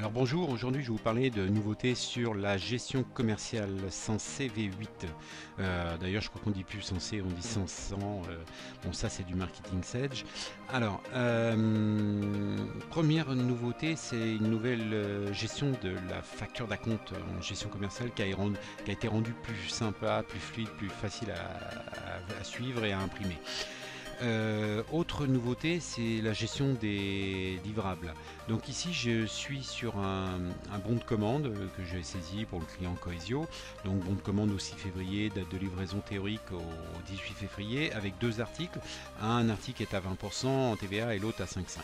Alors bonjour, aujourd'hui je vais vous parler de nouveautés sur la gestion commerciale Sensei V8. D'ailleurs je crois qu'on dit plus Sensei, on dit 500. Bon ça c'est du marketing Sage. Alors, première nouveauté, c'est une nouvelle gestion de la facture d'acompte en gestion commerciale qui a été rendue plus sympa, plus fluide, plus facile à suivre et à imprimer. Autre nouveauté, c'est la gestion des livrables. Donc ici, je suis sur un bon de commande que j'ai saisi pour le client Coesio. Donc bon de commande au 6 février, date de livraison théorique au 18 février, avec deux articles. Un article est à 20% en TVA et l'autre à 5,5.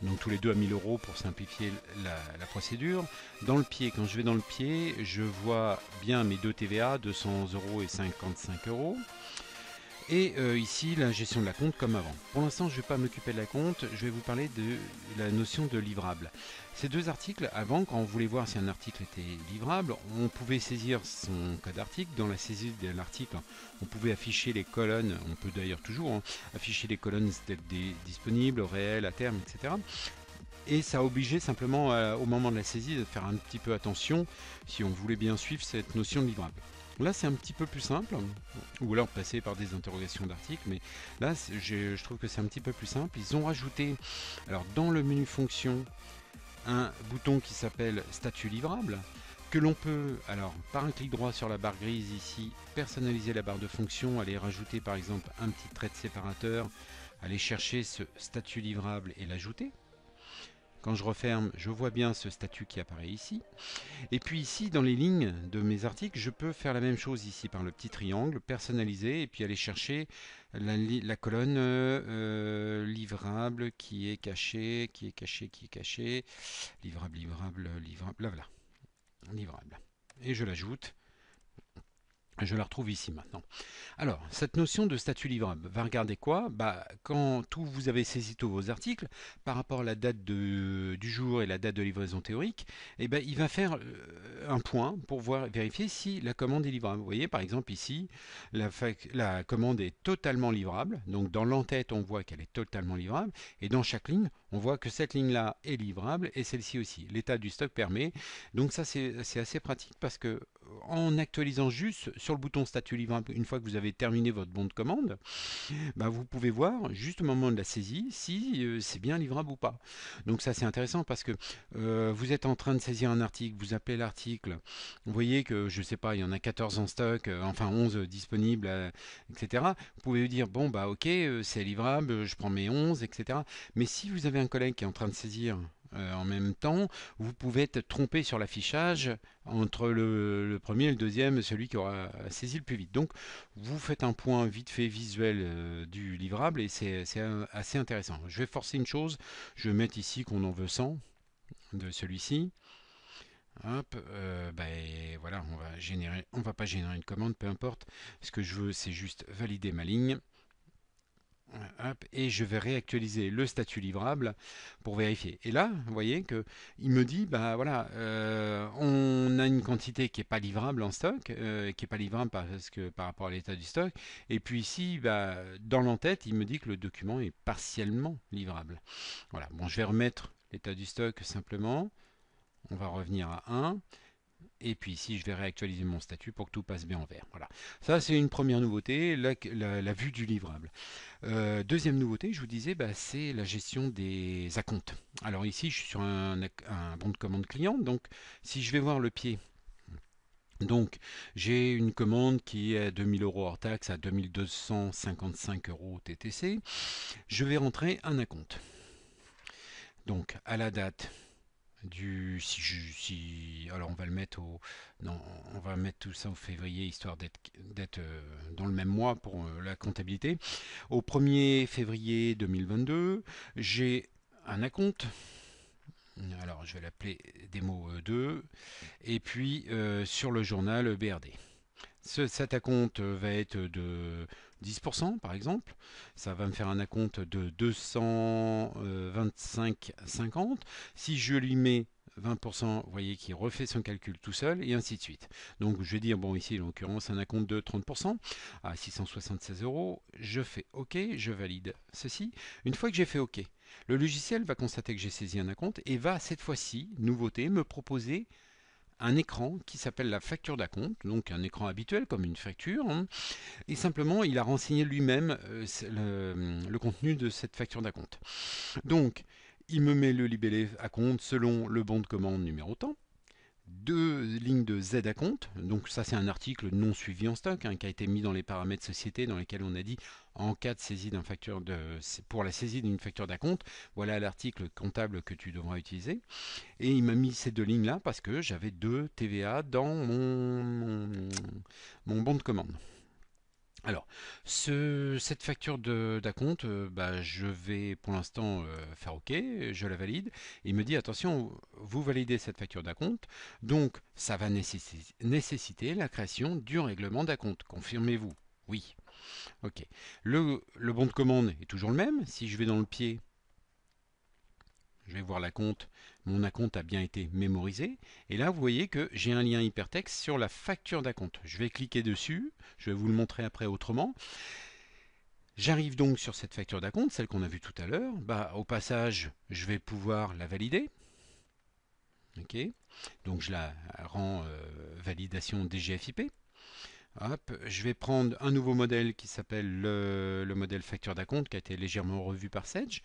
Donc tous les deux à 1000 euros pour simplifier la procédure. Dans le pied, quand je vais dans le pied, je vois bien mes deux TVA, 200 euros et 55 euros. Et ici, la gestion de la compte comme avant. Pour l'instant, je ne vais pas m'occuper de la compte, je vais vous parler de la notion de livrable. Ces deux articles, avant, quand on voulait voir si un article était livrable, on pouvait saisir son code article. Dans la saisie de l'article, on pouvait afficher les colonnes, on peut d'ailleurs toujours afficher les colonnes disponibles, réelles, à terme, etc. Et ça obligeait simplement au moment de la saisie de faire un petit peu attention si on voulait bien suivre cette notion de livrable. Là c'est un petit peu plus simple, ou alors passer par des interrogations d'articles, mais là je trouve que c'est un petit peu plus simple. Ils ont rajouté, alors dans le menu fonction, un bouton qui s'appelle statut livrable, que l'on peut, alors par un clic droit sur la barre grise ici, personnaliser la barre de fonction, aller rajouter par exemple un petit trait de séparateur, aller chercher ce statut livrable et l'ajouter. Quand je referme, je vois bien ce statut qui apparaît ici. Et puis ici, dans les lignes de mes articles, je peux faire la même chose ici par le petit triangle, personnaliser, et puis aller chercher la colonne livrable qui est cachée, livrable, là voilà, livrable. Et je l'ajoute. Je la retrouve ici maintenant. Alors, cette notion de statut livrable va regarder quoi? Quand vous avez saisi tous vos articles, par rapport à la date du jour et la date de livraison théorique, il va faire un point pour vérifier si la commande est livrable. Vous voyez, par exemple ici, la commande est totalement livrable. Donc dans l'entête, on voit qu'elle est totalement livrable. Et dans chaque ligne, on voit que cette ligne-là est livrable et celle-ci aussi. L'état du stock permet. Donc ça, c'est assez pratique parce que en actualisant juste sur le bouton statut livrable, une fois que vous avez terminé votre bon de commande, vous pouvez voir juste au moment de la saisie si c'est bien livrable ou pas. Donc ça c'est intéressant parce que vous êtes en train de saisir un article, vous appelez l'article, vous voyez que je sais pas, il y en a 14 en stock, enfin 11 disponibles, etc. Vous pouvez dire bon ok, c'est livrable, je prends mes 11, etc. Mais si vous avez un collègue qui est en train de saisir en même temps, vous pouvez être trompé sur l'affichage entre le premier et le deuxième, celui qui aura saisi le plus vite. Donc vous faites un point vite fait visuel du livrable et c'est assez intéressant. Je vais forcer une chose, je vais mettre ici qu'on en veut 100 de celui-ci. Hop, voilà, on va pas générer une commande, peu importe. Ce que je veux, c'est juste valider ma ligne. Hop, et je vais réactualiser le statut livrable pour vérifier. Et là, vous voyez que il me dit, on a une quantité qui n'est pas livrable en stock, qui n'est pas livrable parce que par rapport à l'état du stock. Et puis ici, dans l'entête, il me dit que le document est partiellement livrable. Voilà. Bon, je vais remettre l'état du stock simplement. On va revenir à 1. Et puis ici, je vais réactualiser mon statut pour que tout passe bien en vert. Voilà. Ça, c'est une première nouveauté, la vue du livrable. Deuxième nouveauté, je vous disais, c'est la gestion des acomptes. Alors ici, je suis sur un bon de commande client. Donc, si je vais voir le pied, donc j'ai une commande qui est à 2000 euros hors taxe à 2255 euros TTC. Je vais rentrer un acompte. Donc, à la date alors on va le mettre non, on va mettre tout ça au février histoire d'être dans le même mois pour la comptabilité. Au 1er février 2022, j'ai un acompte. Alors je vais l'appeler démo 2 et puis sur le journal BRD. Cet acompte va être de 10% par exemple. Ça va me faire un acompte de 225,50. Si je lui mets 20%, vous voyez qu'il refait son calcul tout seul, et ainsi de suite. Donc je vais dire, bon ici en l'occurrence un acompte de 30% à 676 euros, je fais OK, je valide ceci. Une fois que j'ai fait OK, le logiciel va constater que j'ai saisi un acompte et va cette fois-ci, nouveauté, me proposer un écran qui s'appelle la facture d'acompte, donc un écran habituel comme une facture, hein, et simplement il a renseigné lui-même le contenu de cette facture d'acompte. Donc il me met le libellé à compte selon le bon de commande numéro tant, deux lignes de Z à compte, donc ça c'est un article non suivi en stock hein, qui a été mis dans les paramètres société dans lesquels on a dit en cas de saisie d'un facture pour la saisie d'une facture d'acompte, voilà l'article comptable que tu devras utiliser. Et il m'a mis ces deux lignes là parce que j'avais deux TVA dans mon bon de commande. Alors, cette facture d'acompte, je vais pour l'instant faire OK, je la valide. Et il me dit attention, vous validez cette facture d'acompte, donc ça va nécessiter la création du règlement d'acompte. Confirmez-vous? Oui. OK. Le bon de commande est toujours le même. Si je vais dans le pied, je vais voir l'acompte. Mon acompte a bien été mémorisé. Et là, vous voyez que j'ai un lien hypertexte sur la facture d'acompte. Je vais cliquer dessus. Je vais vous le montrer après autrement. J'arrive donc sur cette facture d'acompte, celle qu'on a vue tout à l'heure. Au passage, je vais pouvoir la valider. Ok. Donc je la rends validation DGFIP. Hop, je vais prendre un nouveau modèle qui s'appelle le modèle facture d'acompte qui a été légèrement revu par Sage.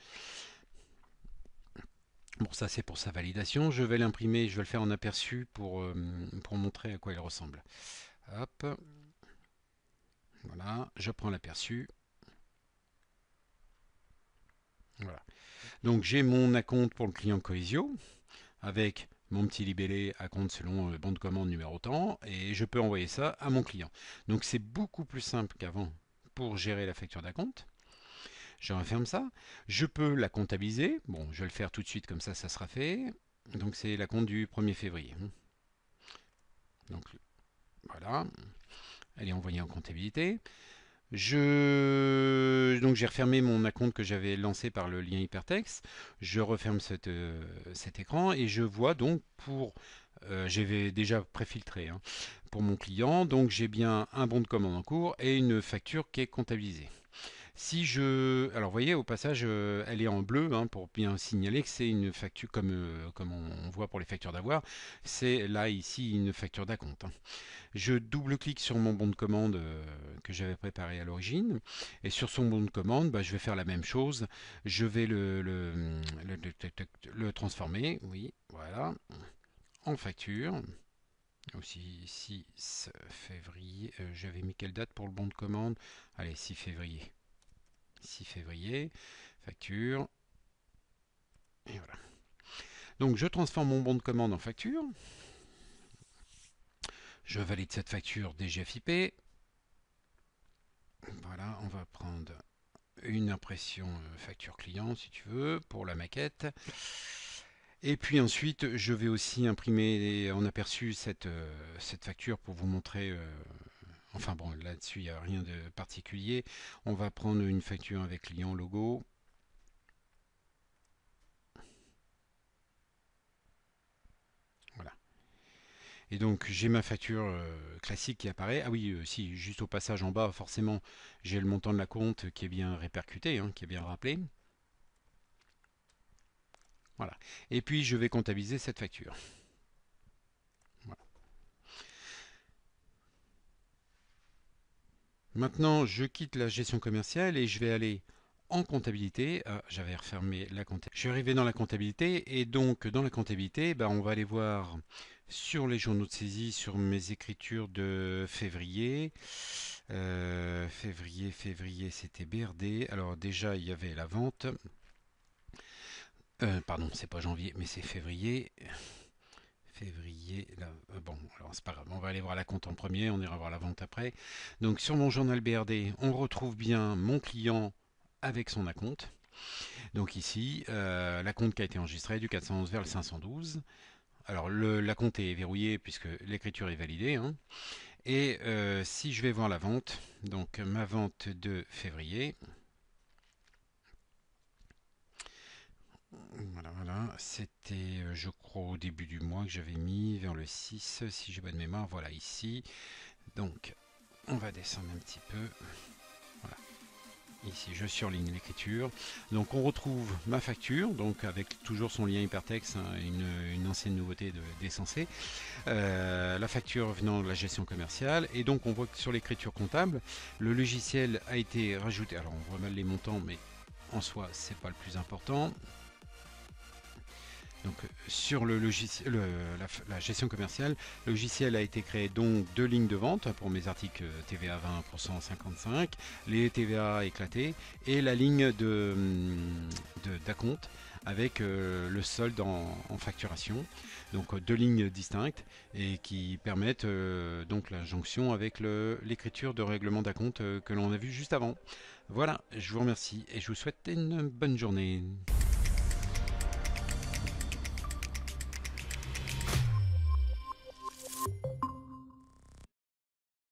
Bon, ça c'est pour sa validation. Je vais l'imprimer, je vais le faire en aperçu pour montrer à quoi il ressemble. Hop, voilà, je prends l'aperçu. Voilà. Donc j'ai mon acompte pour le client Cohesio avec mon petit libellé à compte selon le bon de commande numéro tant et je peux envoyer ça à mon client. Donc c'est beaucoup plus simple qu'avant pour gérer la facture d'acompte. Je referme ça. Je peux la comptabiliser. Bon, je vais le faire tout de suite comme ça sera fait. Donc c'est la compte du 1er février. Donc voilà, elle est envoyée en comptabilité. Donc j'ai refermé mon acompte que j'avais lancé par le lien hypertexte. Je referme cet écran et je vois donc j'avais déjà préfiltré hein, pour mon client. Donc j'ai bien un bon de commande en cours et une facture qui est comptabilisée. Alors vous voyez au passage, elle est en bleu hein, pour bien signaler que c'est une facture comme on voit pour les factures d'avoir. C'est là ici une facture d'acompte. Hein. Je double-clique sur mon bon de commande que j'avais préparé à l'origine. Et sur son bon de commande, je vais faire la même chose. Je vais le transformer, oui, voilà, en facture. Aussi 6 février. J'avais mis quelle date pour le bon de commande? Allez, 6 février. 6 février, facture. Et voilà. Donc je transforme mon bon de commande en facture. Je valide cette facture DGFIP. Voilà, on va prendre une impression facture client si tu veux pour la maquette. Et puis ensuite, je vais aussi imprimer en aperçu cette facture pour vous montrer. Enfin bon, là-dessus, il n'y a rien de particulier. On va prendre une facture avec client logo. Voilà. Et donc j'ai ma facture classique qui apparaît. Ah oui, si, juste au passage en bas, forcément, j'ai le montant de la compte qui est bien répercuté, hein, qui est bien rappelé. Voilà. Et puis je vais comptabiliser cette facture. Voilà. Maintenant, je quitte la gestion commerciale et je vais aller en comptabilité. Ah, j'avais refermé la comptabilité. Je suis arrivé dans la comptabilité et donc dans la comptabilité, on va aller voir sur les journaux de saisie, sur mes écritures de février. Février, c'était BRD. Alors déjà, il y avait la vente. Pardon, c'est pas janvier, mais c'est février. Février, là, bon, alors c'est pas grave, on va aller voir la compte en premier, on ira voir la vente après. Donc sur mon journal BRD, on retrouve bien mon client avec son acompte. Donc ici, la compte qui a été enregistrée du 411 vers le 512. Alors la compte est verrouillée puisque l'écriture est validée. Hein. Et si je vais voir la vente, donc ma vente de février. Voilà, Voilà, c'était je crois au début du mois que j'avais mis vers le 6 si j'ai bonne mémoire, voilà ici. Donc on va descendre un petit peu. Voilà. Ici je surligne l'écriture. Donc on retrouve ma facture, donc avec toujours son lien hypertexte, hein, une ancienne nouveauté d'Essensé. La facture venant de la gestion commerciale. Et donc on voit que sur l'écriture comptable, le logiciel a été rajouté. Alors on voit mal les montants, mais en soi c'est pas le plus important. Donc sur le logiciel, la gestion commerciale, le logiciel a été créé donc 2 lignes de vente pour mes articles TVA 20% 55, les TVA éclatés et la ligne d'acompte avec le solde en facturation. Donc 2 lignes distinctes et qui permettent donc la jonction avec l'écriture de règlement d'acompte que l'on a vu juste avant. Voilà, je vous remercie et je vous souhaite une bonne journée.